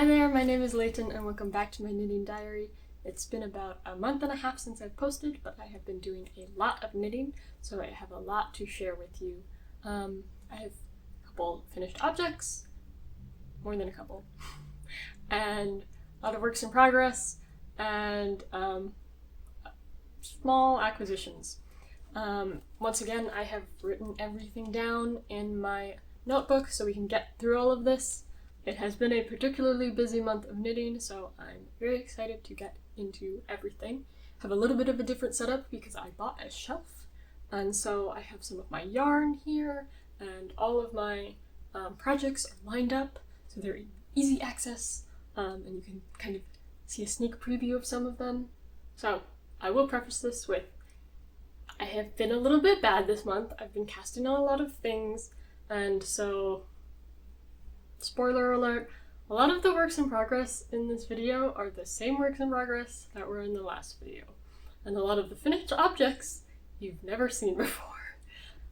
Hi there, my name is Layton and welcome back to my knitting diary. It's been about a month and a half since I've posted, but I have been doing a lot of knitting, so I have a lot to share with you. I have a couple finished objects, more than a couple, and a lot of works in progress, and small acquisitions. Once again, I have written everything down in my notebook so we can get through all of this. It has been a particularly busy month of knitting, so I'm very excited to get into everything. I have a little bit of a different setup because I bought a shelf, and so I have some of my yarn here, and all of my projects are lined up, so they're in easy access, and you can kind of see a sneak preview of some of them. So I will preface this with, I have been a little bit bad this month. I've been casting on a lot of things, and so spoiler alert, a lot of the works in progress in this video are the same works in progress that were in the last video. And a lot of the finished objects you've never seen before.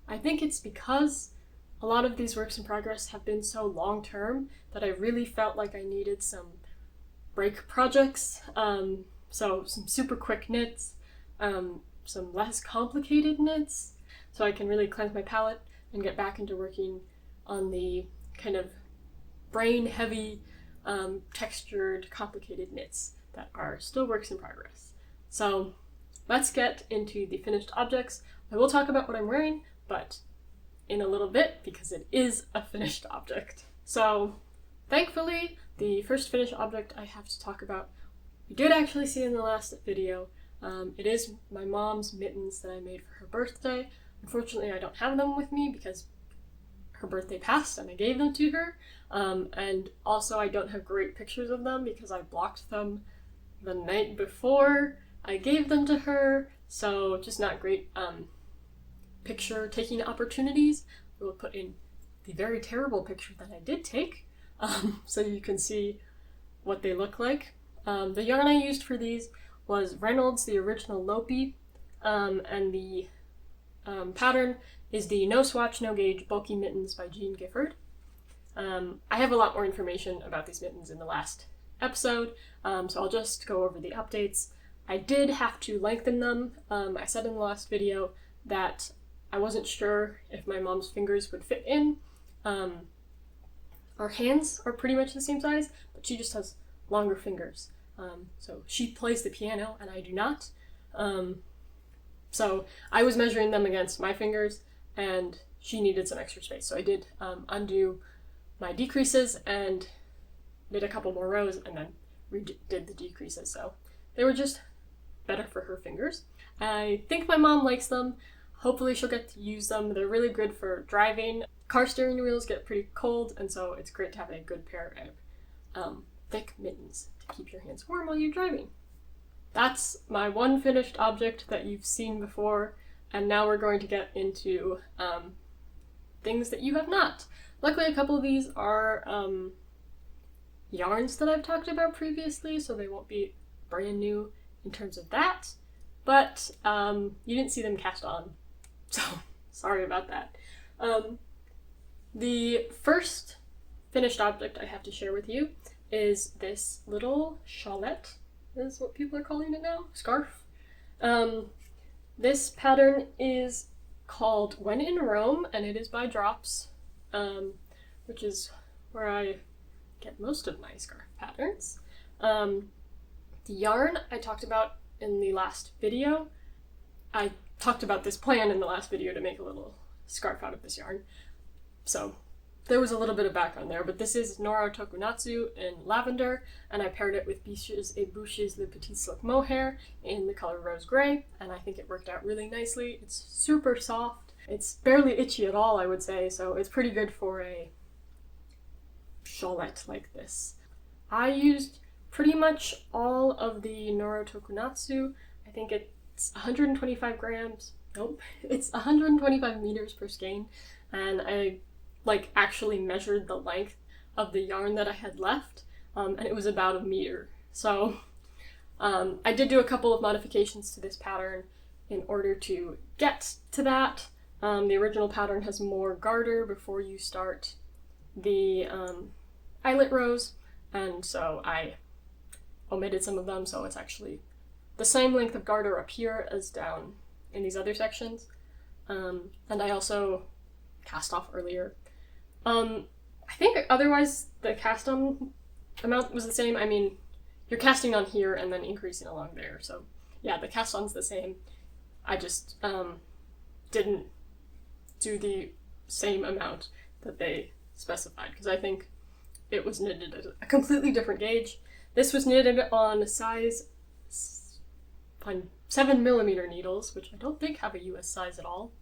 I think it's because a lot of these works in progress have been so long term that I really felt like I needed some break projects. So some super quick knits, some less complicated knits, so I can really cleanse my palette and get back into working on the kind of brain-heavy, textured, complicated knits that are still works in progress. So let's get into the finished objects. I will talk about what I'm wearing, but in a little bit because it is a finished object. So thankfully, the first finished object I have to talk about, you did actually see in the last video. It is my mom's mittens that I made for her birthday. Unfortunately, I don't have them with me because her birthday passed and I gave them to her. And also I don't have great pictures of them because I blocked them the night before I gave them to her, so just not great picture taking opportunities. I will put in the very terrible picture that I did take, so you can see what they look like. The yarn I used for these was Reynolds, the original Lopi, and the pattern is the No Swatch, No Gauge Bulky Mittens by Jean Gifford. I have a lot more information about these mittens in the last episode, so I'll just go over the updates. I did have to lengthen them. I said in the last video that I wasn't sure if my mom's fingers would fit in. Our hands are pretty much the same size, but she just has longer fingers. So she plays the piano and I do not. So I was measuring them against my fingers and she needed some extra space. So I did undo my decreases and did a couple more rows and then redid the decreases. So they were just better for her fingers. I think my mom likes them. Hopefully she'll get to use them. They're really good for driving. Car steering wheels get pretty cold, and so it's great to have a good pair of thick mittens to keep your hands warm while you're driving. That's my one finished object that you've seen before, and now we're going to get into things that you have not. Luckily, a couple of these are yarns that I've talked about previously, so they won't be brand new in terms of that, but you didn't see them cast on, so sorry about that. The first finished object I have to share with you is this little shawlette, is what people are calling it now, scarf. This pattern is called When in Rome, and it is by Drops, which is where I get most of my scarf patterns. The yarn I talked about in the last video. I talked about this plan in the last video to make a little scarf out of this yarn. So there was a little bit of background there, but this is Noro Tokonatsu in Lavender, and I paired it with Biches et Bûches le Petit Silk Mohair in the color Rose Gray, and I think it worked out really nicely. It's super soft. It's barely itchy at all, I would say, so it's pretty good for a shawlette like this. I used pretty much all of the Noro Tokonatsu. I think it's 125 grams. Nope, it's 125 meters per skein, and I actually measured the length of the yarn that I had left, and it was about a meter. So I did do a couple of modifications to this pattern in order to get to that. The original pattern has more garter before you start the eyelet rows, and so I omitted some of them, so it's actually the same length of garter up here as down in these other sections. And I also cast off earlier. I think otherwise the cast on amount was the same. I mean, you're casting on here and then increasing along there, so yeah, the cast on's the same. I just didn't do the same amount that they specified, because I think it was knitted at a completely different gauge. This was knitted on size 7mm needles, which I don't think have a US size at all.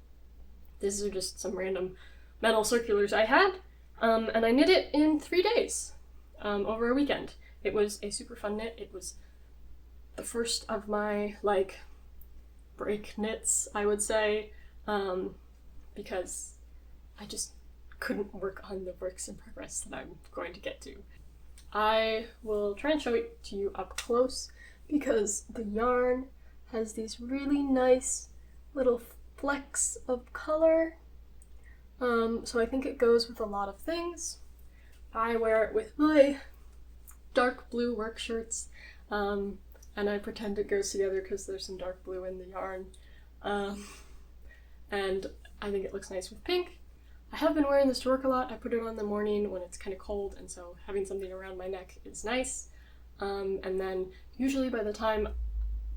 These are just some random metal circulars I had, and I knit it in 3 days, over a weekend. It was a super fun knit. It was the first of my, like, break knits, I would say, because I just couldn't work on the works in progress that I'm going to get to. I will try and show it to you up close, because the yarn has these really nice little flecks of color. So I think it goes with a lot of things. I wear it with my dark blue work shirts, and I pretend it goes together because there's some dark blue in the yarn. And I think it looks nice with pink. I have been wearing this to work a lot. I put it on in the morning when it's kind of cold, and so having something around my neck is nice. And then usually by the time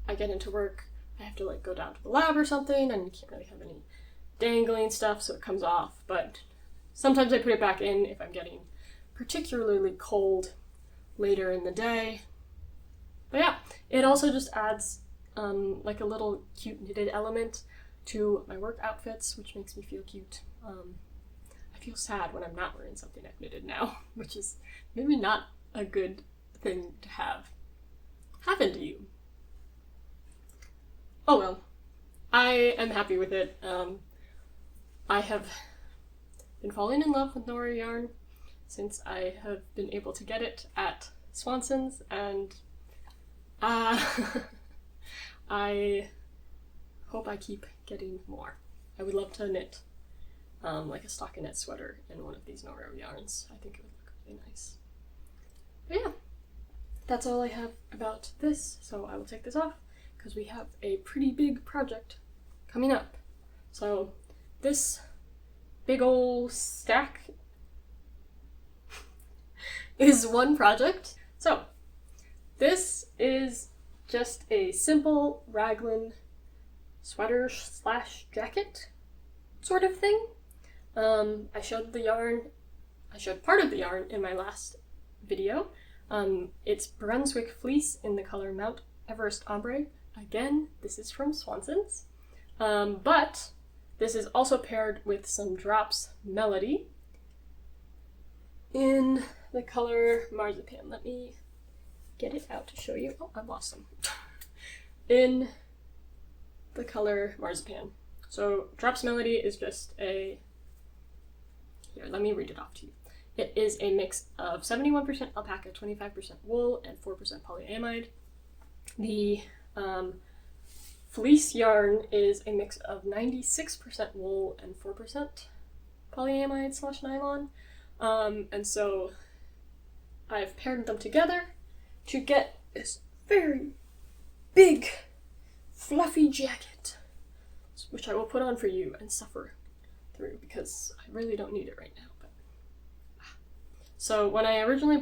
I get into work, I have to like go down to the lab or something, and you can't really have any dangling stuff, so it comes off. But sometimes I put it back in if I'm getting particularly cold later in the day. But yeah, it also just adds like a little cute knitted element to my work outfits, which makes me feel cute. I feel sad when I'm not wearing something I've knitted now, which is maybe not a good thing to have happen to you. Oh well, I am happy with it. I have been falling in love with Noro yarn since I have been able to get it at Swanson's, and I hope I keep getting more. I would love to knit like a stockinette sweater in one of these Noro yarns. I think it would look really nice. But yeah, that's all I have about this, so I will take this off because we have a pretty big project coming up. So this big ol' stack is one project. So this is just a simple raglan sweater slash jacket sort of thing. I showed part of the yarn in my last video. It's Brunswick fleece in the color Mount Everest Ombre. Again, this is from Swanson's. But this is also paired with some Drops Melody in the color Marzipan. Let me get it out to show you. Oh, I've lost some. In the color Marzipan. So Drops Melody is just a... Here, let me read it off to you. It is a mix of 71% alpaca, 25% wool, and 4% polyamide. The fleece yarn is a mix of 96% wool and 4% polyamide slash nylon. And so I've paired them together to get this very big, fluffy jacket, which I will put on for you and suffer through because I really don't need it right now. But so when I originally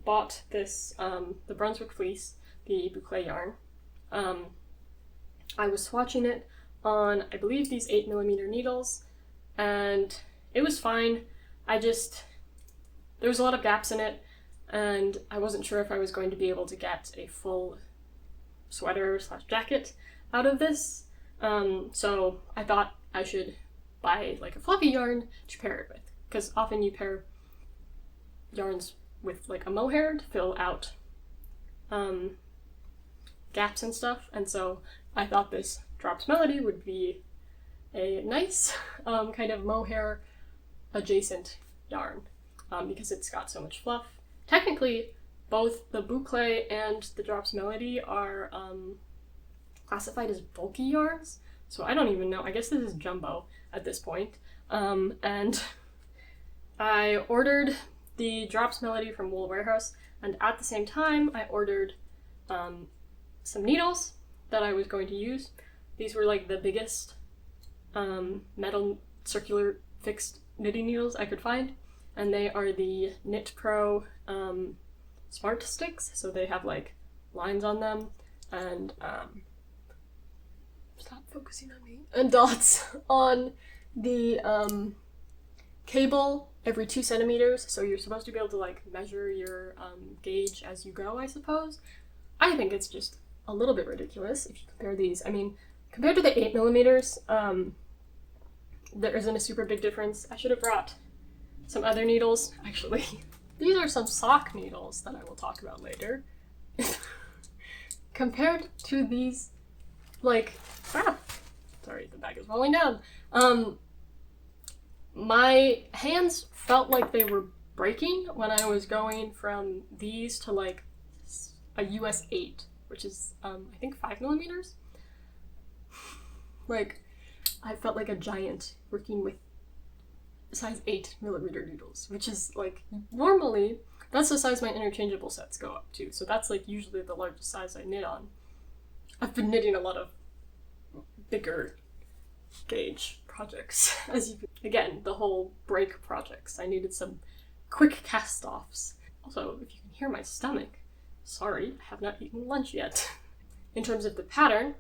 bought this, the Brunswick fleece, the boucle yarn, I was swatching it on, I believe, these 8mm needles, and it was fine. There was a lot of gaps in it, and I wasn't sure if I was going to be able to get a full sweater slash jacket out of this. So I thought I should buy like a fluffy yarn to pair it with, because often you pair yarns with like a mohair to fill out gaps and stuff, and so I thought this Drops Melody would be a nice kind of mohair adjacent yarn, because it's got so much fluff. Technically, both the boucle and the Drops Melody are classified as bulky yarns, so I don't even know. I guess this is jumbo at this point. And I ordered the Drops Melody from Wool Warehouse, and at the same time I ordered some needles that I was going to use. These were like the biggest metal circular fixed knitting needles I could find, and they are the Knit Pro Smart Sticks, so they have like lines on them and stop focusing on me, and dots on the cable every 2 centimeters, so you're supposed to be able to like measure your gauge as you go, I suppose. I think it's just a little bit ridiculous if you compare these. I mean, compared to the 8 millimeters, there isn't a super big difference. I should have brought some other needles, actually. These are some sock needles that I will talk about later. Compared to these, like, sorry, the bag is falling down. My hands felt like they were breaking when I was going from these to like a US 8, which is, I think 5 millimeters. Like, I felt like a giant working with size 8 millimeter needles, which is like, normally, that's the size my interchangeable sets go up to. So that's like usually the largest size I knit on. I've been knitting a lot of bigger gauge projects, as you again, the whole break projects. I needed some quick cast-offs. Also, if you can hear my stomach, sorry, I have not eaten lunch yet. In terms of the pattern,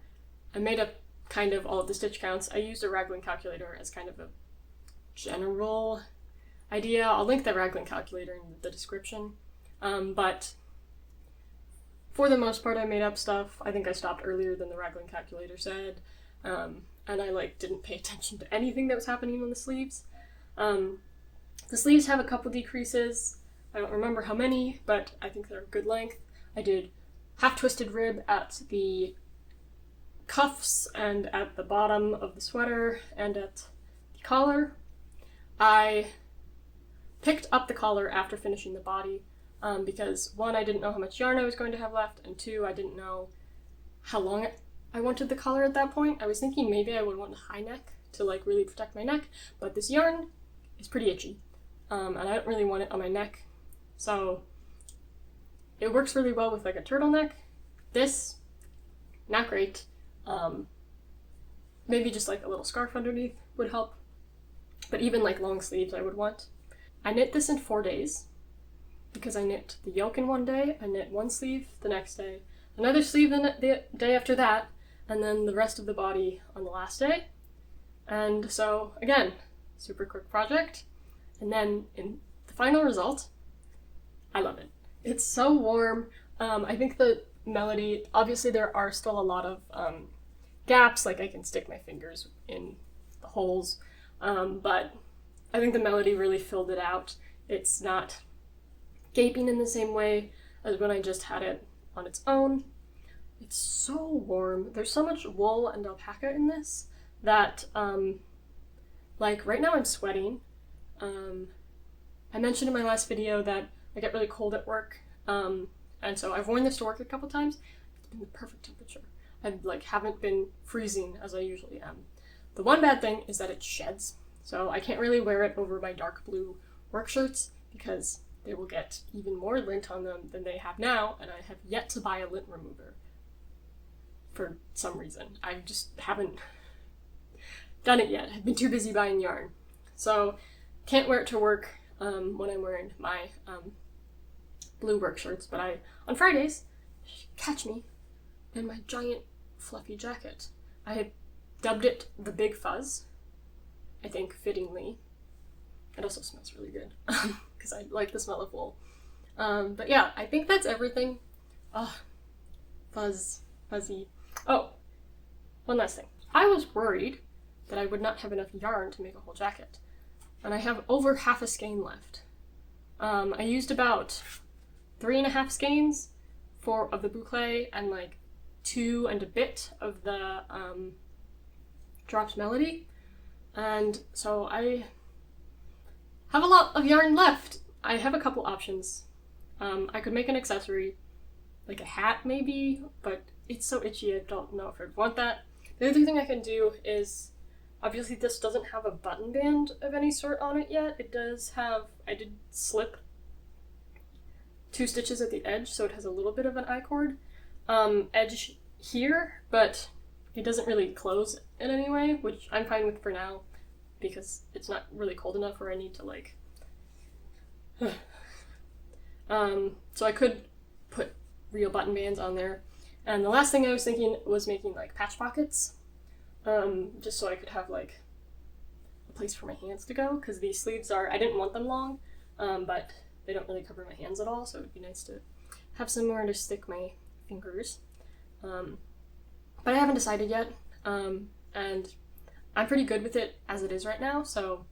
I made up kind of all of the stitch counts. I used a raglan calculator as kind of a general idea. I'll link the raglan calculator in the description. But for the most part, I made up stuff. I think I stopped earlier than the raglan calculator said. And I like didn't pay attention to anything that was happening on the sleeves. The sleeves have a couple decreases. I don't remember how many, but I think they're a good length. I did half twisted rib at the cuffs and at the bottom of the sweater and at the collar. I picked up the collar after finishing the body because 1, I didn't know how much yarn I was going to have left, and 2, I didn't know how long I wanted the collar at that point. I was thinking maybe I would want a high neck to like really protect my neck, but this yarn is pretty itchy, and I don't really want it on my neck, so it works really well with like a turtleneck. This, not great. Maybe just like a little scarf underneath would help, but even like long sleeves I would want. I knit this in 4 days because I knit the yoke in 1 day, I knit 1 sleeve the next day, another sleeve the day after that, and then the rest of the body on the last day. And so, again, super quick project. And then in the final result, I love it. It's so warm. I think the melody, obviously there are still a lot of gaps, like I can stick my fingers in the holes, but I think the melody really filled it out. It's not gaping in the same way as when I just had it on its own. It's so warm. There's so much wool and alpaca in this that, like, right now I'm sweating. I mentioned in my last video that I get really cold at work, and so I've worn this to work a couple times. It's been the perfect temperature. I, like, haven't been freezing as I usually am. The one bad thing is that it sheds, so I can't really wear it over my dark blue work shirts because they will get even more lint on them than they have now, and I have yet to buy a lint remover. For some reason. I just haven't done it yet. I've been too busy buying yarn. So, can't wear it to work when I'm wearing my blue work shirts, but on Fridays, catch me in my giant fluffy jacket. I have dubbed it the Big Fuzz, I think fittingly. It also smells really good, because I like the smell of wool. But yeah, I think that's everything. Oh, fuzzy. Oh, one last thing. I was worried that I would not have enough yarn to make a whole jacket, and I have over half a skein left. I used about 3.5 skeins of the boucle and like 2 and a bit of the Drops Melody, and so I have a lot of yarn left. I have a couple options. I could make an accessory, like a hat maybe, but it's so itchy I don't know if I'd want that. The other thing I can do is, obviously this doesn't have a button band of any sort on it yet. It does have, I did slip 2 stitches at the edge, so it has a little bit of an I-cord edge here, but it doesn't really close in any way, which I'm fine with for now, because it's not really cold enough where I need to like... so I could put real button bands on there. And the last thing I was thinking was making like patch pockets, just so I could have like a place for my hands to go, because these sleeves are, I didn't want them long, but they don't really cover my hands at all, so it would be nice to have somewhere to stick my fingers. But I haven't decided yet, and I'm pretty good with it as it is right now, so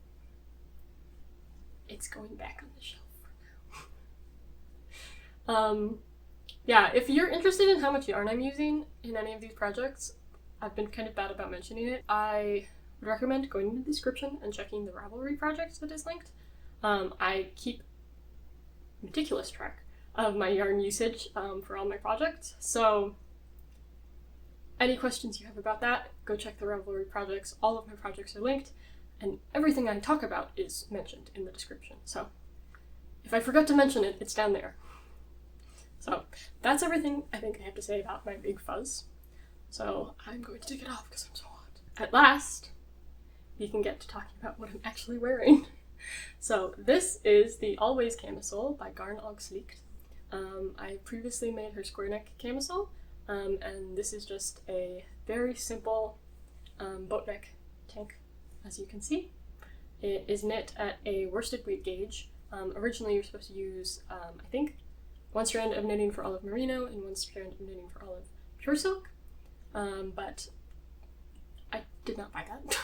it's going back on the shelf for now. Yeah, if you're interested in how much yarn I'm using in any of these projects, I've been kind of bad about mentioning it. I would recommend going in the description and checking the Ravelry project that is linked. I keep meticulous track of my yarn usage for all my projects, so any questions you have about that, go check the Ravelry projects. All of my projects are linked, and everything I talk about is mentioned in the description. So if I forgot to mention it, it's down there. So that's everything I think I have to say about my Big Fuzz. So I'm going to take it off because I'm so hot. At last, we can get to talking about what I'm actually wearing. So this is the Always Camisole by Garn Flecked. I previously made her square neck camisole, and this is just a very simple boat neck tank, as you can see. It is knit at a worsted weight gauge. Originally you're supposed to use, I think, 1 strand of knitting for olive merino and 1 strand of knitting for olive pure silk, but I did not buy that.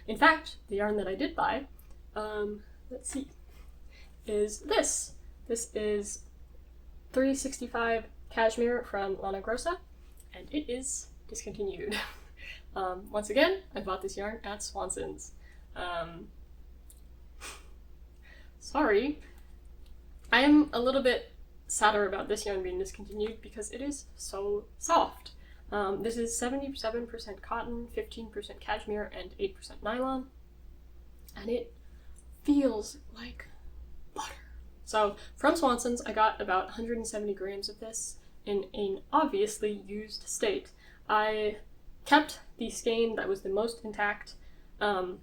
In fact, the yarn that I did buy, let's see, is this. This is 365 Cashmere from Lana Grossa, and it is discontinued. Once again, I bought this yarn at Swanson's. Sorry. I am a little bit sadder about this yarn being discontinued because it is so soft. This is 77% cotton, 15% cashmere, and 8% nylon, and it feels like butter. So from Swanson's, I got about 170 grams of this in an obviously used state. I kept the skein that was the most intact to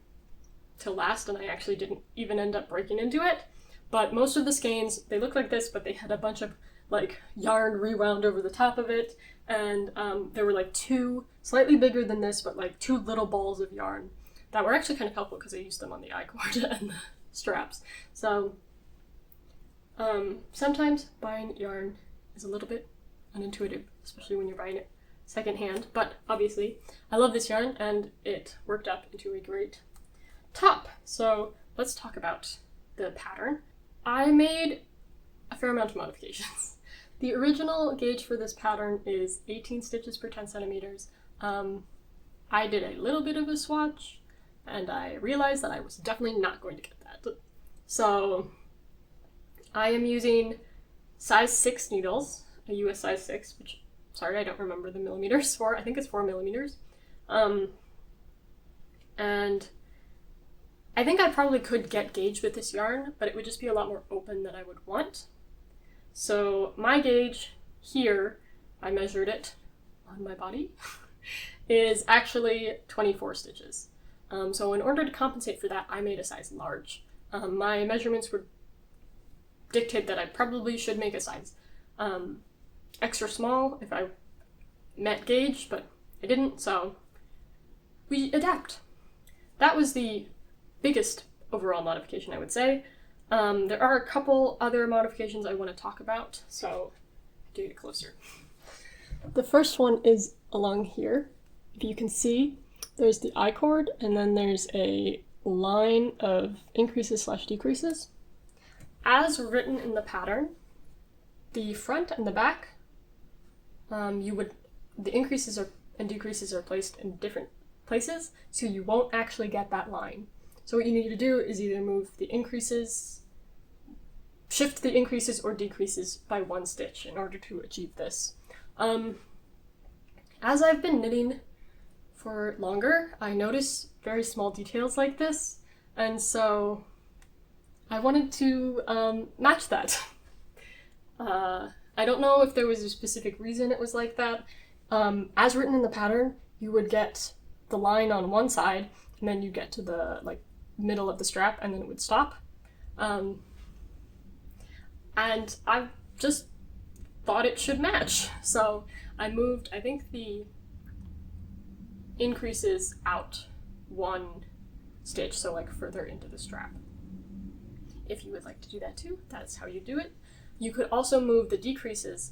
last, and I actually didn't even end up breaking into it. But most of the skeins, they look like this, but they had a bunch of like yarn rewound over the top of it, and there were like 2 slightly bigger than this, but like 2 little balls of yarn that were actually kind of helpful because I used them on the I-cord and the straps. So sometimes buying yarn is a little bit unintuitive, especially when you're buying it secondhand, but obviously I love this yarn and it worked up into a great top. So let's talk about the pattern. I made a fair amount of modifications. The original gauge for this pattern is 18 stitches per 10 centimeters. I did a little bit of a swatch, and I realized that I was definitely not going to get that. So I am using size 6 needles, a US size 6, which, sorry, I don't remember the millimeters for. I think it's 4 millimeters. And I think I probably could get gauge with this yarn, but it would just be a lot more open than I would want. So my gauge here, I measured it on my body, is actually 24 stitches. So in order to compensate for that, I made a size large. My measurements would dictate that I probably should make a size extra small if I met gauge, but I didn't, so we adapt. That was the biggest overall modification, I would say. There are a couple other modifications I want to talk about, so do get closer. The first one is along here. If you can see, there's the I-cord, and then there's a line of increases / decreases. As written in the pattern, the front and the back, the increases and decreases are placed in different places, so you won't actually get that line. So what you need to do is either shift the increases or decreases by 1 stitch in order to achieve this. As I've been knitting for longer, I notice very small details like this, and so I wanted to match that. I don't know if there was a specific reason it was like that. As written in the pattern, you would get the line on one side, and then you get to the like middle of the strap, and then it would stop. And I just thought it should match, so I moved, I think, the increases out one stitch, so like further into the strap. If you would like to do that too, that's how you do it. You could also move the decreases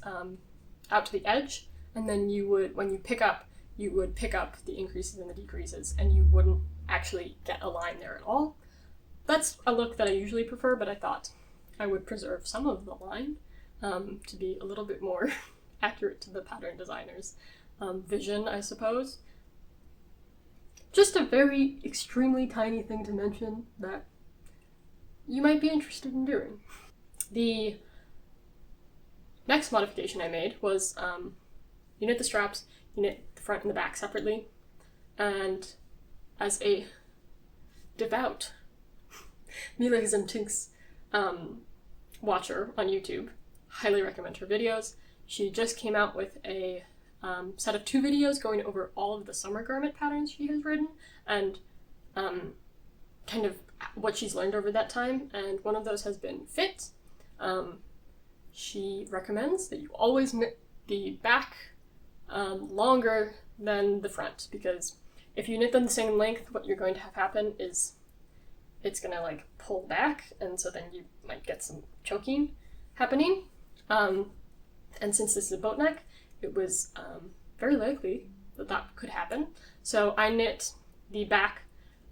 out to the edge, and then you would, when you pick up, you would pick up the increases and the decreases, and you wouldn't actually get a line there at all. That's a look that I usually prefer, but I thought I would preserve some of the line to be a little bit more accurate to the pattern designer's vision, I suppose. Just a very extremely tiny thing to mention that you might be interested in doing. The next modification I made was you knit the straps, you knit the front and the back separately, and as a devout Mittens Tinks watcher on YouTube, highly recommend her videos. She just came out with a set of 2 videos going over all of the summer garment patterns she has written, and kind of what she's learned over that time, and one of those has been fit. She recommends that you always knit the back longer than the front, because if you knit them the same length, what you're going to have happen is it's gonna like pull back, and so then you might get some choking happening. And since this is a boat neck, it was very likely that that could happen. So I knit the back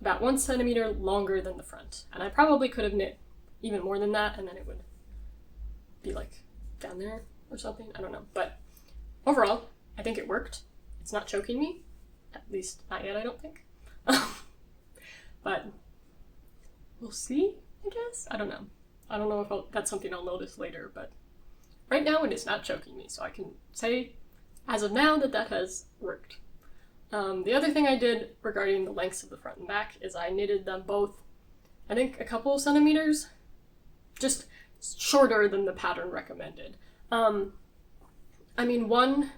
about 1 centimeter longer than the front, and I probably could have knit even more than that, and then it would be like down there or something, I don't know. But overall, I think it worked. It's not choking me, at least not yet, I don't think. But we'll see, I guess. I don't know. I don't know if that's something I'll notice later, but right now it is not choking me, so I can say as of now that that has worked. The other thing I did regarding the lengths of the front and back is I knitted them both, I think, a couple of centimeters, just shorter than the pattern recommended. I mean, one,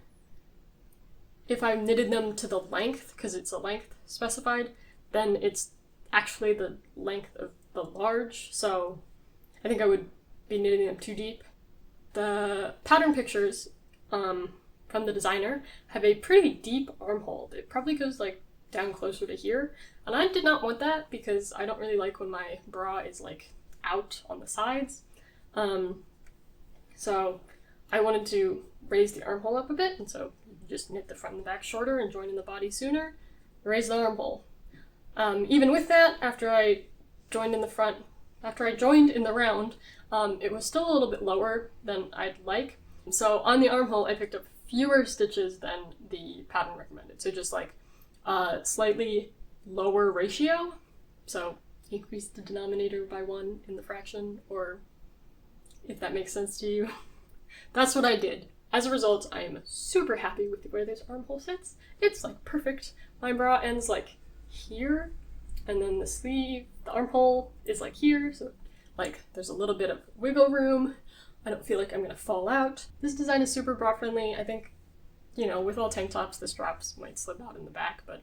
if I knitted them to the length, because it's a length specified, then it's actually the length of the large, so I think I would be knitting them too deep. The pattern pictures from the designer have a pretty deep armhole. It probably goes like down closer to here, and I did not want that because I don't really like when my bra is like out on the sides. So I wanted to raise the armhole up a bit, and so you just knit the front and the back shorter and join in the body sooner, raise the armhole. Even with that, after I joined in the round, it was still a little bit lower than I'd like. So on the armhole, I picked up fewer stitches than the pattern recommended. So just like a slightly lower ratio. So increase the denominator by 1 in the fraction, or if that makes sense to you. That's what I did. As a result, I am super happy with where this armhole sits. It's like perfect. My bra ends like here, and then the sleeve, the armhole is like here, so like there's a little bit of wiggle room. I don't feel like I'm gonna fall out. This design is super bra friendly. I think, you know, with all tank tops, the straps might slip out in the back, but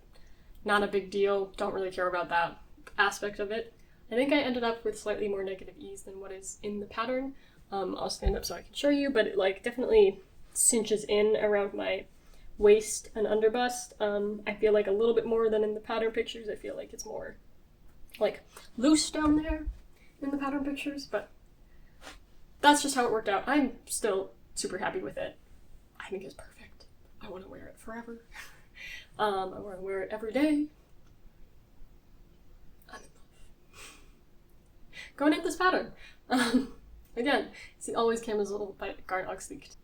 not a big deal. Don't really care about that aspect of it. I think I ended up with slightly more negative ease than what is in the pattern. I'll stand up so I can show you, but it like definitely cinches in around my waist and underbust. I feel like a little bit more than in the pattern pictures. I feel like it's more like loose down there in the pattern pictures, but that's just how it worked out. I'm still super happy with it. I think it's perfect. I want to wear it forever. I want to wear it every day. I'm in love. Go knit this pattern. Again, it's the Always Camisole by Garn Leiknit.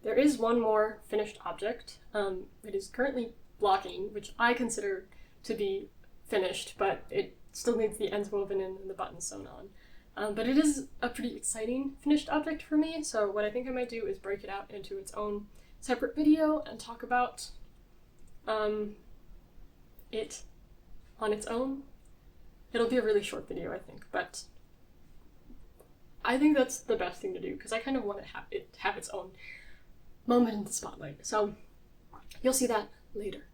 There is one more finished object. It is currently blocking, which I consider to be finished, but it still needs the ends woven in and the buttons sewn on. But it is a pretty exciting finished object for me, so what I think I might do is break it out into its own separate video and talk about it on its own. It'll be a really short video, I think, but I think that's the best thing to do, because I kind of want to have its own moment in the spotlight. So you'll see that later.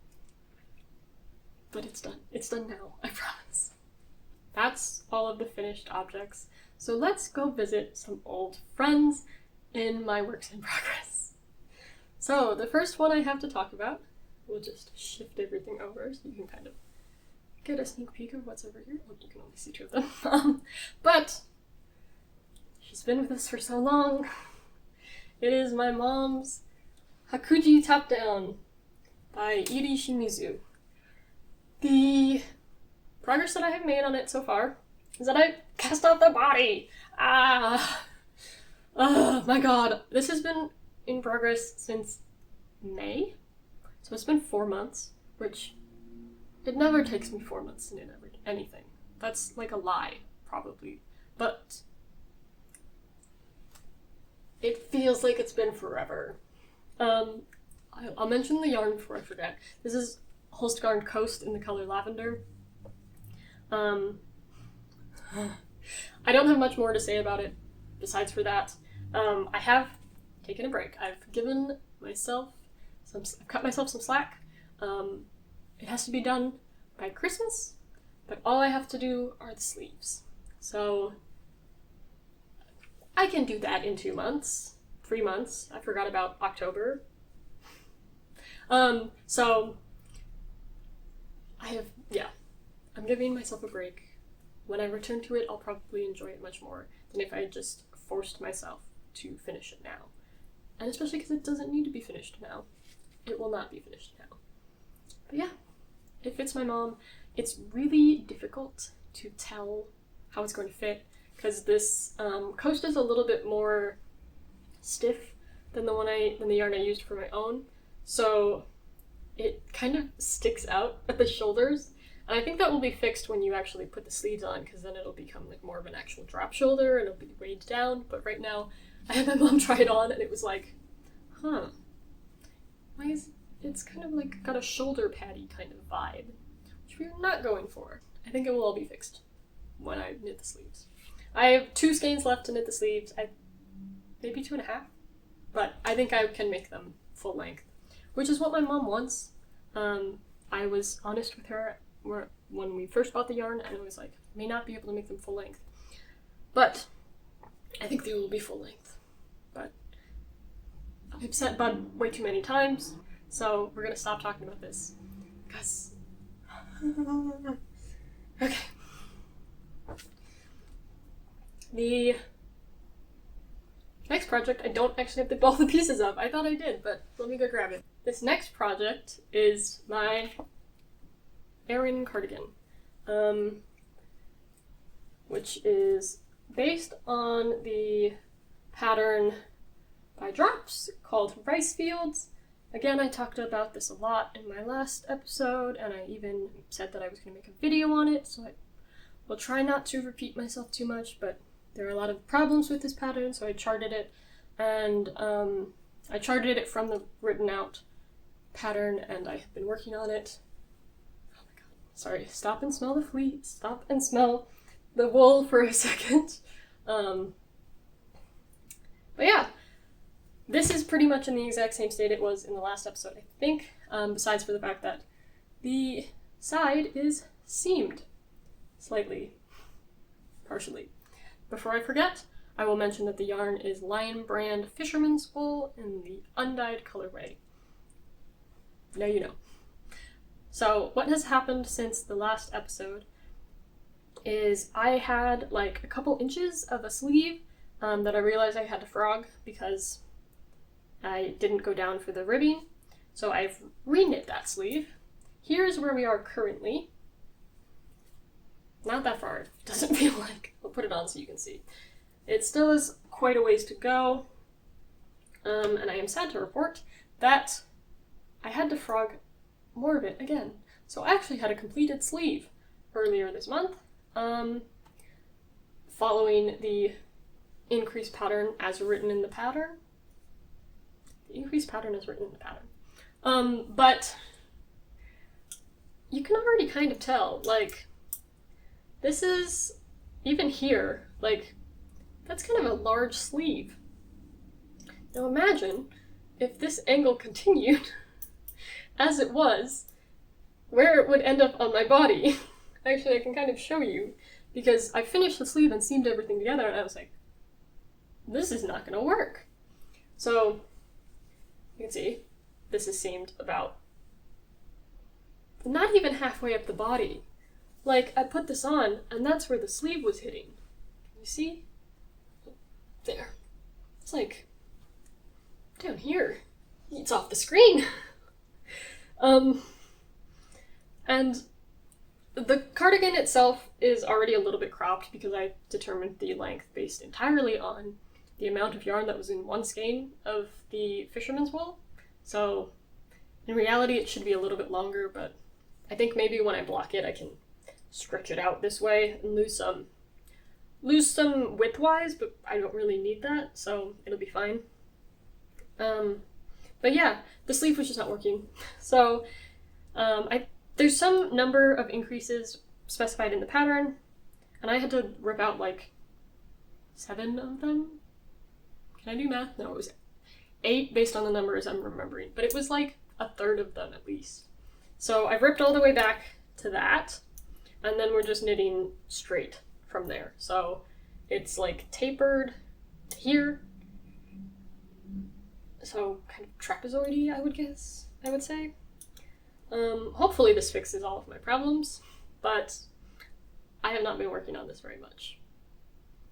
But it's done. It's done now, I promise. That's all of the finished objects. So let's go visit some old friends in my works in progress. So the first one I have to talk about, we'll just shift everything over so you can kind of get a sneak peek of what's over here. Oh, you can only see two of them. But she's been with us for so long. It is my mom's Hakuji Top Down by Iri Shimizu. The progress that I have made on it so far is that I cast off the body. Oh my god. This has been in progress since May. So it's been 4 months, which it never takes me 4 months to knit anything. That's like a lie, probably. But it feels like it's been forever. I'll mention the yarn before I forget. This is Holst Garn Coast in the color Lavender. I don't have much more to say about it besides for that. I have taken a break. I've given myself I've cut myself some slack. It has to be done by Christmas, but all I have to do are the sleeves. So I can do that in 2 months, 3 months. I forgot about October. So I'm giving myself a break. When I return to it, I'll probably enjoy it much more than if I had just forced myself to finish it now. And especially because it doesn't need to be finished now. It will not be finished now. But yeah, it fits my mom. It's really difficult to tell how it's going to fit, because this coast is a little bit more stiff than the yarn I used for my own. So it kind of sticks out at the shoulders. And I think that will be fixed when you actually put the sleeves on, because then it'll become like more of an actual drop shoulder and it'll be weighed down. But right now, I had my mom try it on and it was like, why is it's kind of like got a shoulder paddy kind of vibe, which we're not going for. I think it will all be fixed when I knit the sleeves. I have 2 skeins left to knit the sleeves, maybe 2.5, but I think I can make them full length, which is what my mom wants. I was honest with her when we first bought the yarn, and I was like, I may not be able to make them full length, but I think they will be full length. But I've said bud way too many times, so we're gonna stop talking about this, because okay. The next project I don't actually have all the pieces of. I thought I did, but let me go grab it. This next project is my Aran Cardigan, which is based on the pattern by Drops called Rice Fields. Again, I talked about this a lot in my last episode, and I even said that I was going to make a video on it, so I will try not to repeat myself too much, but there are a lot of problems with this pattern, so I charted it, and I charted it from the written out pattern, and I have been working on it. Oh my god. Sorry, stop and smell the fleece. Stop and smell the wool for a second. But yeah, this is pretty much in the exact same state it was in the last episode, I think, besides for the fact that the side is seamed slightly, partially. Before I forget, I will mention that the yarn is Lion brand Fisherman's wool in the undyed colorway. Now you know. So what has happened since the last episode is I had like a couple inches of a sleeve that I realized I had to frog because I didn't go down for the ribbing. So I've reknit that sleeve. Here's where we are currently. Not that far, it doesn't feel like. I'll put it on so you can see. It still is quite a ways to go, and I am sad to report that I had to frog more of it again. So I actually had a completed sleeve earlier this month, following the increased pattern as written in the pattern. The increased pattern is written in the pattern. But you can already kind of tell, like, this is, even here, like, that's kind of a large sleeve. Now imagine if this angle continued as it was, where it would end up on my body. Actually, I can kind of show you, because I finished the sleeve and seamed everything together, and I was like, this is not going to work. So, you can see, this is seamed about not even halfway up the body. Like, I put this on, and that's where the sleeve was hitting. Can you see? There. It's like, down here. It's off the screen. And the cardigan itself is already a little bit cropped because I determined the length based entirely on the amount of yarn that was in one skein of the Fisherman's wool. So in reality it should be a little bit longer, but I think maybe when I block it I can stretch it out this way and lose some width-wise, but I don't really need that, so it'll be fine. But yeah, the sleeve was just not working. So there's some number of increases specified in the pattern, and I had to rip out like 7 of them. Can I do math? No, it was 8 based on the numbers I'm remembering, but it was like a third of them at least. So I ripped all the way back to that, and then we're just knitting straight from there. So it's like tapered to here. So kind of trapezoidy, I would say. Hopefully this fixes all of my problems, but I have not been working on this very much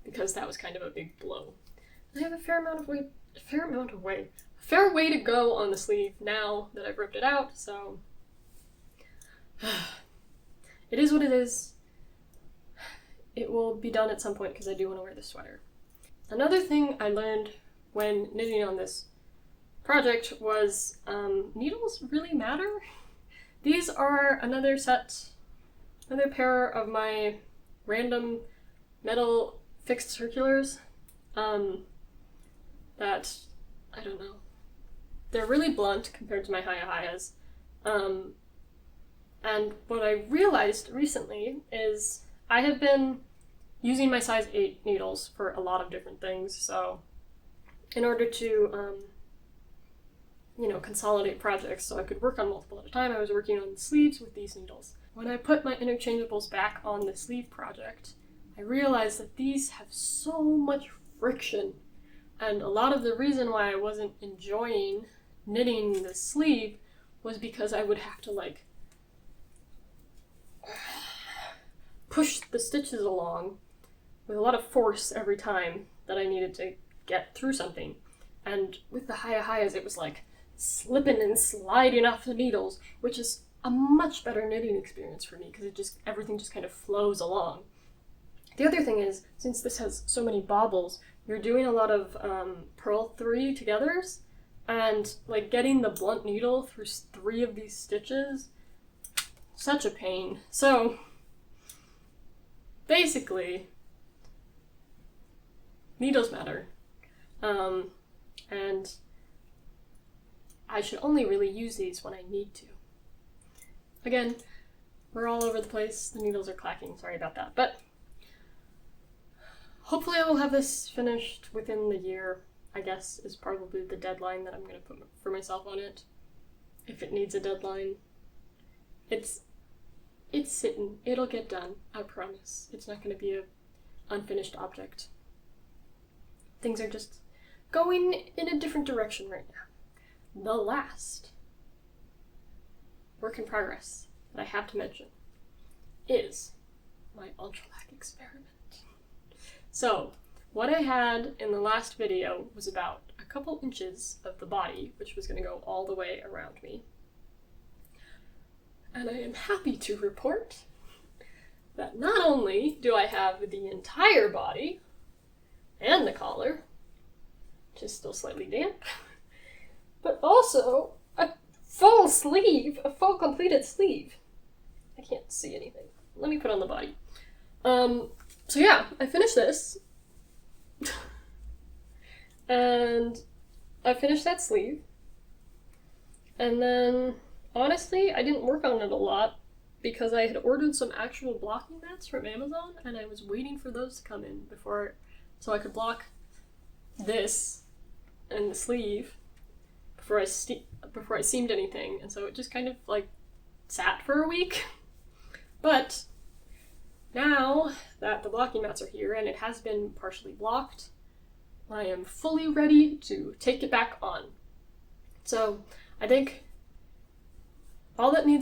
because that was kind of a big blow. I have a fair way to go on the sleeve now that I've ripped it out, so it is what it is. It will be done at some point because I do want to wear this sweater. Another thing I learned when knitting on this project was needles really matter. These are another pair of my random metal fixed circulars that, I don't know, they're really blunt compared to my Hayahayas. And what I realized recently is I have been using my size 8 needles for a lot of different things, so in order to consolidate projects so I could work on multiple at a time, I was working on the sleeves with these needles. When I put my interchangeables back on the sleeve project, I realized that these have so much friction, and a lot of the reason why I wasn't enjoying knitting the sleeve was because I would have to like push the stitches along with a lot of force every time that I needed to get through something. And with the Hayahayas, it was like slipping and sliding off the needles, which is a much better knitting experience for me because everything just kind of flows along. The other thing is, since this has so many bobbles, you're doing a lot of purl 3 togethers, and like getting the blunt needle through 3 of these stitches, such a pain. So basically, needles matter. And I should only really use these when I need to. Again, we're all over the place. The needles are clacking. Sorry about that. But hopefully I will have this finished within the year, I guess, is probably the deadline that I'm going to put for myself on it. If it needs a deadline. It's sitting. It'll get done. I promise. It's not going to be an unfinished object. Things are just going in a different direction right now. The last work in progress that I have to mention is my Entrelac Experiment. So, what I had in the last video was about a couple inches of the body, which was going to go all the way around me. And I am happy to report that not only do I have the entire body and the collar, which is still slightly damp, but also a full sleeve, a full completed sleeve. I can't see anything. Let me put on the body. So yeah, I finished this. And I finished that sleeve. And then, honestly, I didn't work on it a lot because I had ordered some actual blocking mats from Amazon and I was waiting for those to come in before so I could block this and the sleeve before I seamed anything, and so it just kind of like sat for a week. But now that the blocking mats are here and it has been partially blocked, I am fully ready to take it back on. So I think all that's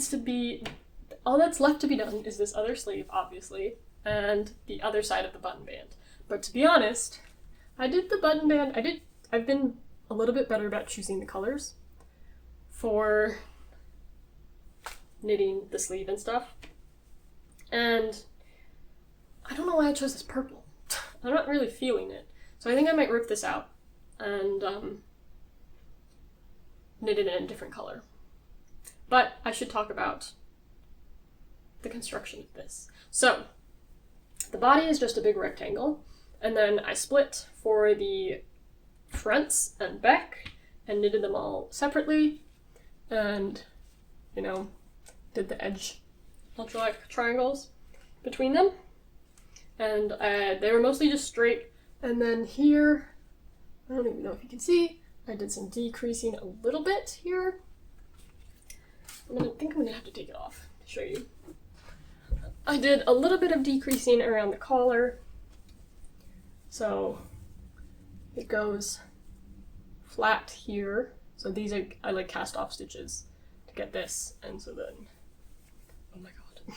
left to be done is this other sleeve, obviously, and the other side of the button band. But to be honest, I did the button band, I've been a little bit better about choosing the colors for knitting the sleeve and stuff. And I don't know why I chose this purple. I'm not really feeling it. So I think I might rip this out and knit it in a different color. But I should talk about the construction of this. So the body is just a big rectangle, and then I split for the fronts and back and knitted them all separately, and did the edge Entrelac triangles between them, and they were mostly just straight. And then here, I don't even know if you can see, I did some decreasing a little bit here. I think I'm gonna have to take it off to show you. I did a little bit of decreasing around the collar, so it goes flat here. So these are, I like cast off stitches to get this, and so then, oh my god,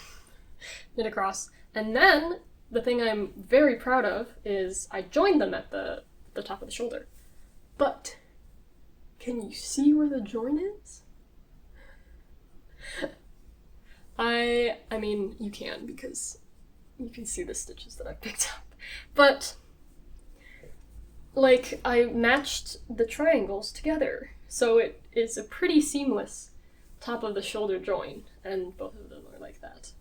knit across. And then the thing I'm very proud of is I joined them at the top of the shoulder. But can you see where the join is? I mean, you can, because you can see the stitches that I picked up. But, like, I matched the triangles together, so it is a pretty seamless top of the shoulder join, and both of them are like that.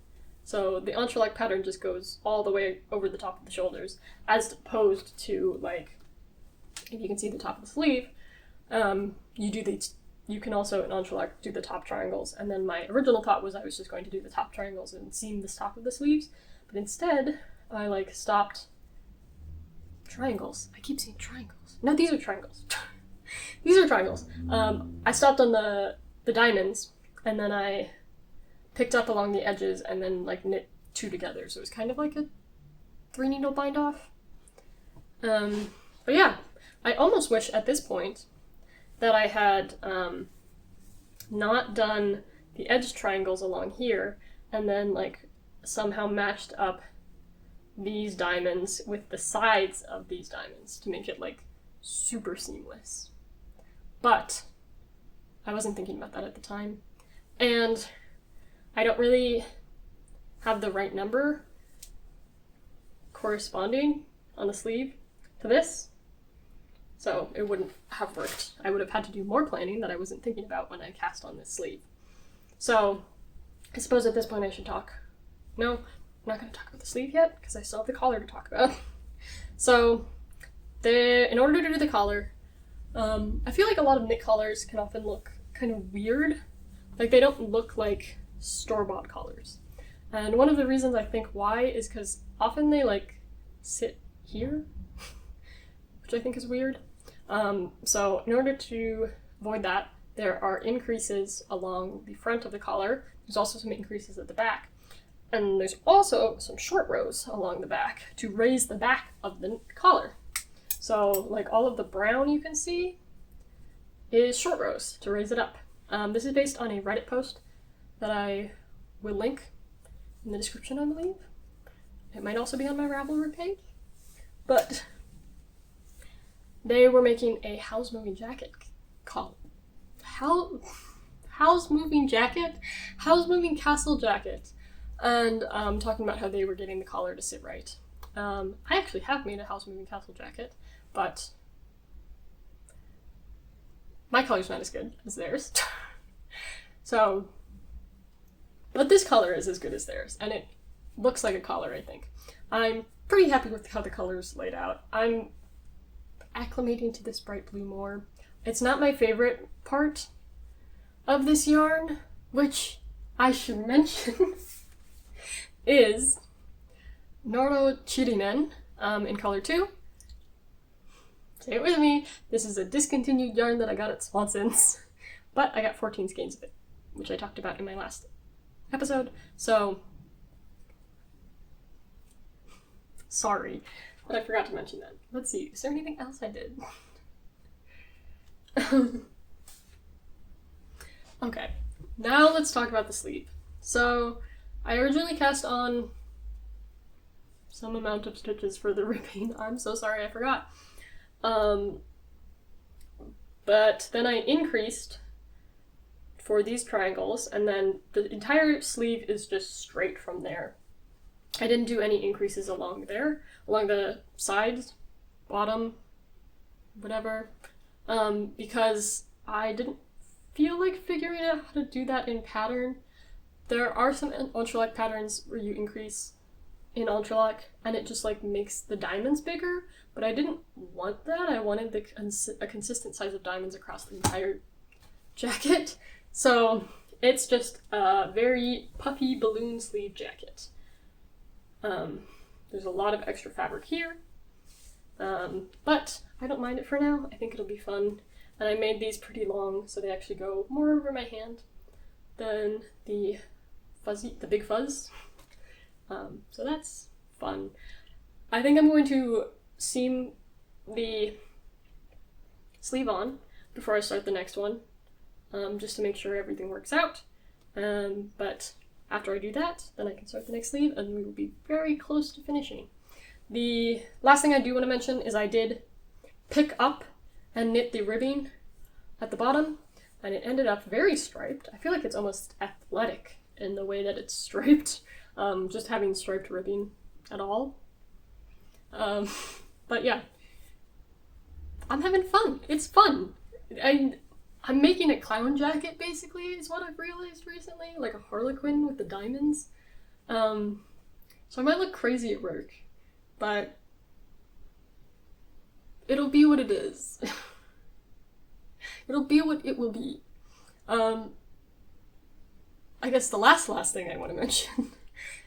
So the Entrelac pattern just goes all the way over the top of the shoulders, as opposed to, like, if you can see the top of the sleeve, you can also in Entrelac do the top triangles, and then my original thought was I was just going to do the top triangles and seam this top of the sleeves, but instead I stopped triangles. I keep saying triangles. No, these are triangles. These are triangles. I stopped on the diamonds, and then I picked up along the edges and then knit two together, so it was kind of like a 3-needle bind off. But yeah, I almost wish at this point that I had not done the edge triangles along here and then somehow matched up these diamonds with the sides of these diamonds to make it super seamless. But I wasn't thinking about that at the time, and I don't really have the right number corresponding on the sleeve to this, so it wouldn't have worked. I would have had to do more planning that I wasn't thinking about when I cast on this sleeve. So I suppose at this point I should talk. No, I'm not going to talk about the sleeve yet, because I still have the collar to talk about. So in order to do the collar, I feel like a lot of knit collars can often look kind of weird. They don't look like store-bought collars. And one of the reasons I think why is because often they sit here, which I think is weird. So in order to avoid that, there are increases along the front of the collar. There's also some increases at the back. And there's also some short rows along the back to raise the back of the collar. So all of the brown you can see is short rows to raise it up. This is based on a Reddit post that I will link in the description, I believe. It might also be on my Ravelry page. But they were making a house moving jacket called house moving castle jacket, and talking about how they were getting the collar to sit right. I actually have made a house moving castle jacket, but my collar's not as good as theirs. So, but this collar is as good as theirs, and it looks like a collar, I think. I'm pretty happy with how the color's laid out. I'm acclimating to this bright blue more. It's not my favorite part of this yarn, which I should mention is Noro Chirimen in color 2 say it with me, this is a discontinued yarn that I got at Swanson's, but I got 14 skeins of it, which I talked about in my last episode, so sorry, but I forgot to mention that. Let's see, is there anything else I did? Okay, now let's talk about the sleeve. So, I originally cast on some amount of stitches for the ribbing. I'm so sorry, I forgot. But then I increased for these triangles, and then the entire sleeve is just straight from there. I didn't do any increases along there, along the sides, bottom, whatever, because I didn't feel like figuring out how to do that in pattern. There are some Entrelac patterns where you increase in Entrelac and it just like makes the diamonds bigger, but I didn't want that. I wanted a consistent size of diamonds across the entire jacket. So it's just a very puffy balloon sleeve jacket. There's a lot of extra fabric here, but I don't mind it for now. I think it'll be fun. And I made these pretty long, so they actually go more over my hand than the Big Fuzz. So that's fun. I think I'm going to seam the sleeve on before I start the next one, just to make sure everything works out. But after I do that, then I can start the next sleeve, and we will be very close to finishing. The last thing I do want to mention is I did pick up and knit the ribbing at the bottom, and it ended up very striped. I feel like it's almost athletic in the way that it's striped, just having striped ribbing at all. But yeah, I'm having fun. It's fun. I'm making a clown jacket, basically, is what I've realized recently, like a harlequin with the diamonds. So I might look crazy at work, but it'll be what it is. It'll be what it will be. I guess the last thing I want to mention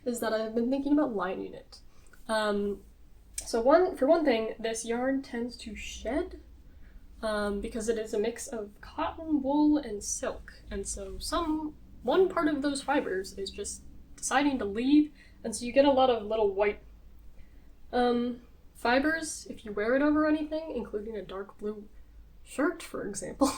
is that I've been thinking about lining it. For one thing, this yarn tends to shed because it is a mix of cotton, wool, and silk. And so one part of those fibers is just deciding to leave, and so you get a lot of little white fibers if you wear it over anything, including a dark blue shirt, for example.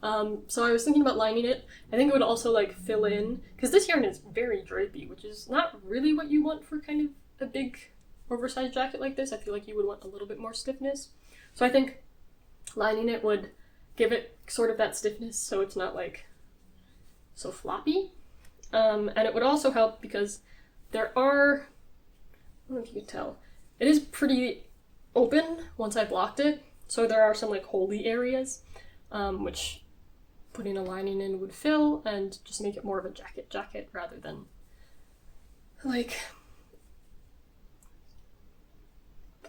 So I was thinking about lining it. I think it would also like fill in, because this yarn is very drapey, which is not really what you want for kind of a big oversized jacket like this. I feel like you would want a little bit more stiffness. So I think lining it would give it sort of that stiffness so it's not like so floppy. And it would also help because there are, I don't know if you could tell, it is pretty open once I blocked it. So there are some like holy areas, which putting a lining in would fill and just make it more of a jacket rather than like,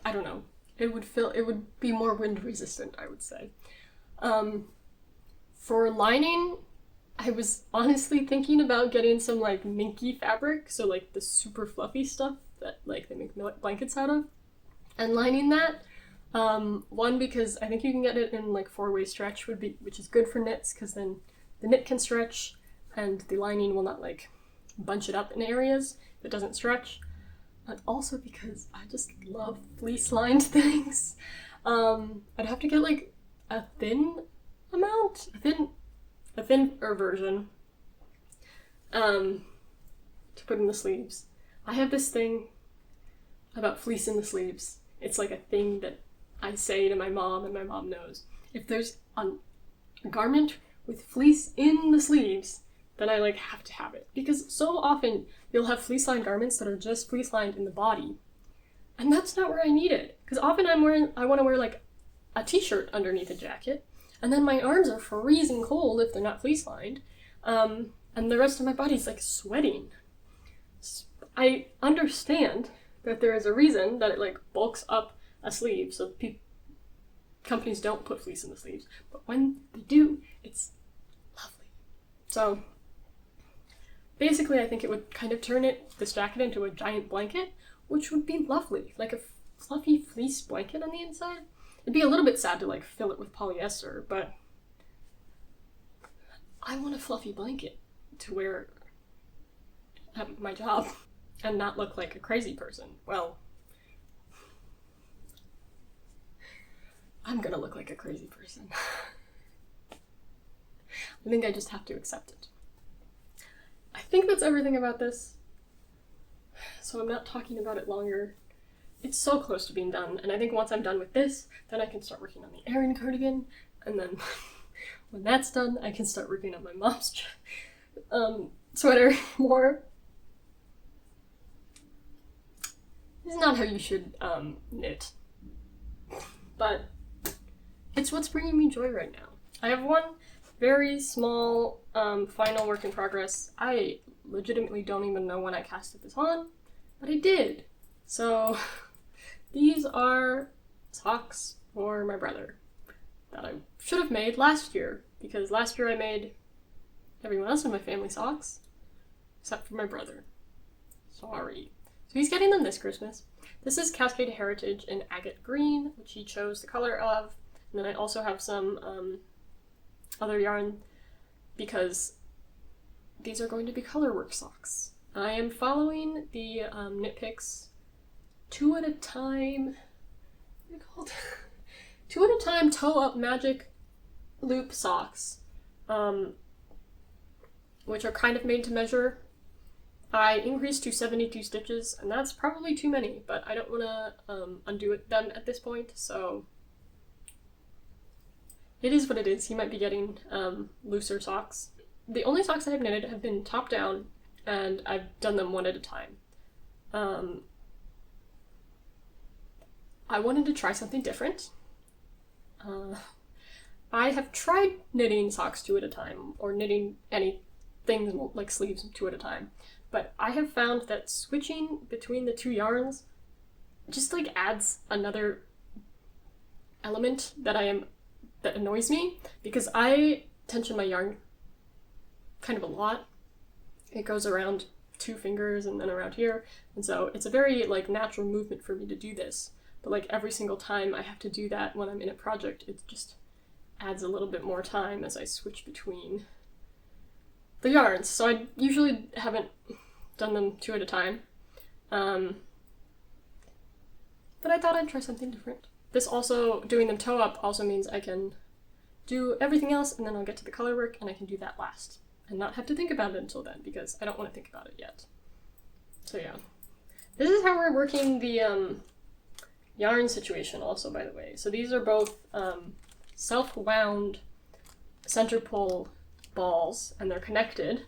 I don't know. It would be more wind resistant, I would say. For lining, I was honestly thinking about getting some like minky fabric, so like the super fluffy stuff that like they make blankets out of, and lining that. One, because I think you can get it in like 4-way stretch which is good for knits, because then the knit can stretch and the lining will not like bunch it up in areas if it doesn't stretch. And also because I just love fleece lined things. I'd have to get like a thinner version to put in the sleeves. I have this thing about fleece in the sleeves. It's like a thing that I say to my mom, and my mom knows. If there's a garment with fleece in the sleeves, then I like have to have it. Because so often you'll have fleece-lined garments that are just fleece-lined in the body. And that's not where I need it. Because often I want to wear like a t-shirt underneath a jacket, and then my arms are freezing cold if they're not fleece-lined, and the rest of my body's like sweating. I understand that there is a reason that it like bulks up a sleeve, so companies don't put fleece in the sleeves, but when they do, it's lovely. So basically I think it would kind of turn this jacket into a giant blanket, which would be lovely, like a fluffy fleece blanket on the inside. It'd be a little bit sad to like fill it with polyester, but I want a fluffy blanket to wear at my job and not look like a crazy person. Well, I'm gonna look like a crazy person. I think I just have to accept it. I think that's everything about this, so I'm not talking about it longer. It's so close to being done, and I think once I'm done with this, then I can start working on the Aran cardigan, and then when that's done, I can start working on my mom's sweater more. This is not how you should knit, but it's what's bringing me joy right now. I have one very small final work in progress. I legitimately don't even know when I casted this on, but I did. So these are socks for my brother that I should have made last year, because last year I made everyone else in my family socks, except for my brother. Sorry. So he's getting them this Christmas. This is Cascade Heritage in Agate Green, which he chose the color of. And then I also have some other yarn, because these are going to be colorwork socks. I am following the Knit Picks 2 at a time, what are they called? 2 at a time toe up magic loop socks, which are kind of made to measure. I increased to 72 stitches, and that's probably too many, but I don't want to undo them at this point, so it is what it is. He might be getting looser socks. The only socks I have knitted have been top down, and I've done them 1 at a time. I wanted to try something different. I have tried knitting socks 2 at a time, or knitting any things like sleeves 2 at a time, but I have found that switching between the 2 yarns just like adds another element that annoys me, because I tension my yarn kind of a lot. It goes around 2 fingers and then around here, and so it's a very like natural movement for me to do this, but like every single time I have to do that when I'm in a project, it just adds a little bit more time as I switch between the yarns. So I usually haven't done them 2 at a time, but I thought I'd try something different. This also, doing them toe up, also means I can do everything else, and then I'll get to the color work, and I can do that last, and not have to think about it until then, because I don't want to think about it yet. So yeah. This is how we're working the yarn situation also, by the way. So these are both self-wound center pull balls, and they're connected,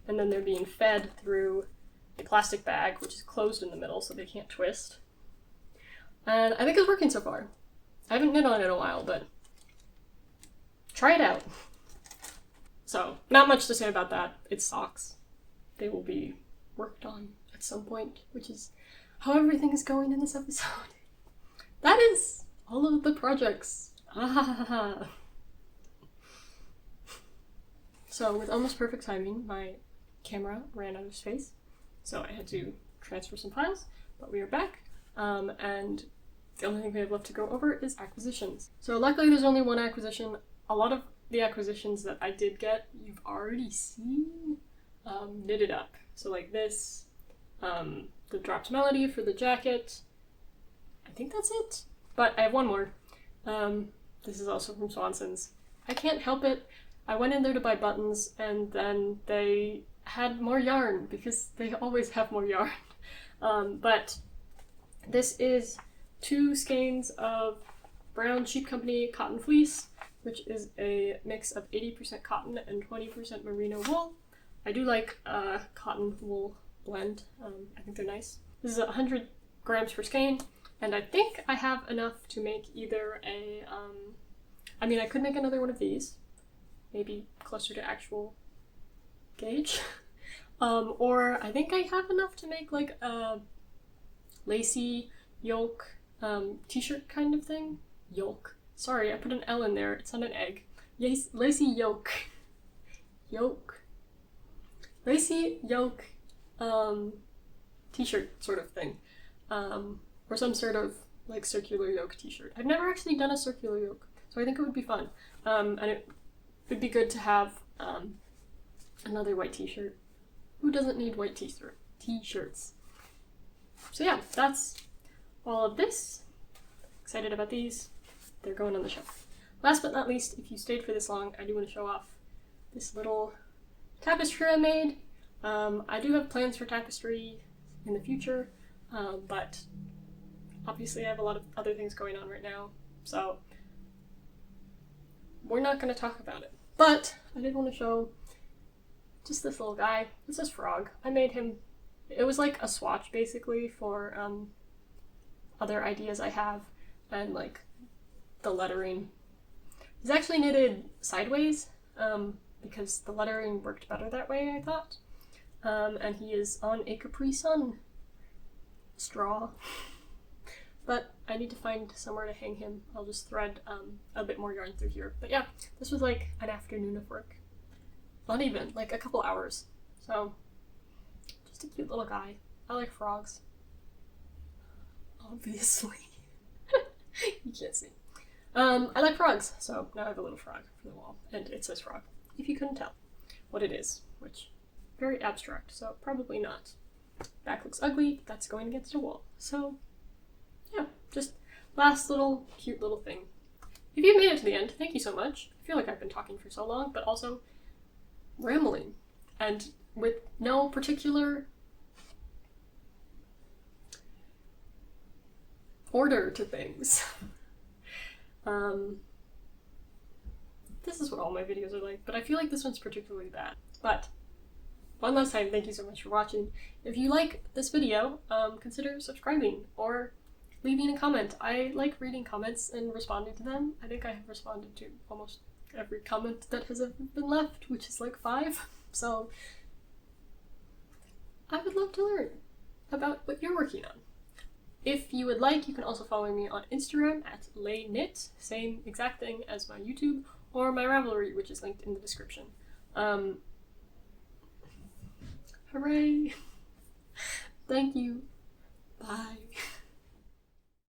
and then they're being fed through a plastic bag, which is closed in the middle so they can't twist. And I think it's working so far. I haven't knit on it in a while, but try it out. So, not much to say about that. It's socks. They will be worked on at some point, which is how everything is going in this episode. That is all of the projects. Ah. So, with almost perfect timing, my camera ran out of space, so I had to transfer some files, but we are back, and the only thing we have left to go over is acquisitions. So luckily there's only one acquisition. A lot of the acquisitions that I did get, you've already seen knitted up. So like this, the Dropped Melody for the jacket. I think that's it. But I have one more. This is also from Swanson's. I can't help it. I went in there to buy buttons, and then they had more yarn, because they always have more yarn. But this is 2 skeins of Brown Sheep Company cotton fleece, which is a mix of 80% cotton and 20% merino wool. I do like cotton wool blend. I think they're nice. This is 100 grams per skein, and I think I have enough to make either a, I mean, I could make another one of these, maybe closer to actual gauge, or I think I have enough to make like a lacy yoke t-shirt kind of thing. Yolk. Sorry, I put an L in there. It's not an egg. Yes, lacy yoke. Yoke. Lacy yoke t-shirt sort of thing. Or some sort of like circular yoke t-shirt. I've never actually done a circular yoke, so I think it would be fun. And it would be good to have another white t-shirt. Who doesn't need white t-shirts? So yeah, that's all of this. Excited about these. They're going on the shelf. Last but not least, if you stayed for this long, I do want to show off this little tapestry I made. I do have plans for tapestry in the future, but obviously I have a lot of other things going on right now, so we're not going to talk about it. But I did want to show just this little guy. This is Frog. I made him, it was like a swatch basically for other ideas I have, and like the lettering. He's actually knitted sideways because the lettering worked better that way, I thought. And he is on a Capri Sun straw. But I need to find somewhere to hang him. I'll just thread a bit more yarn through here. But yeah, this was like an afternoon of work. Not even, like a couple hours. So, just a cute little guy. I like frogs. Obviously. You can't see. I like frogs, so now I have a little frog for the wall. And it says frog, if you couldn't tell what it is, which, very abstract, so probably not. Back looks ugly, but that's going against a wall. So, yeah, just last little cute little thing. If you've made it to the end, thank you so much. I feel like I've been talking for so long, but also rambling, and with no particular order to things. This is what all my videos are like, but I feel like this one's particularly bad. But one last time, thank you so much for watching. If you like this video, consider subscribing or leaving a comment. I like reading comments and responding to them. I think I have responded to almost every comment that has ever been left, which is like 5. So I would love to learn about what you're working on. If you would like, you can also follow me on Instagram at leiknit, same exact thing as my YouTube, or my Ravelry, which is linked in the description. Hooray! Thank you. Bye.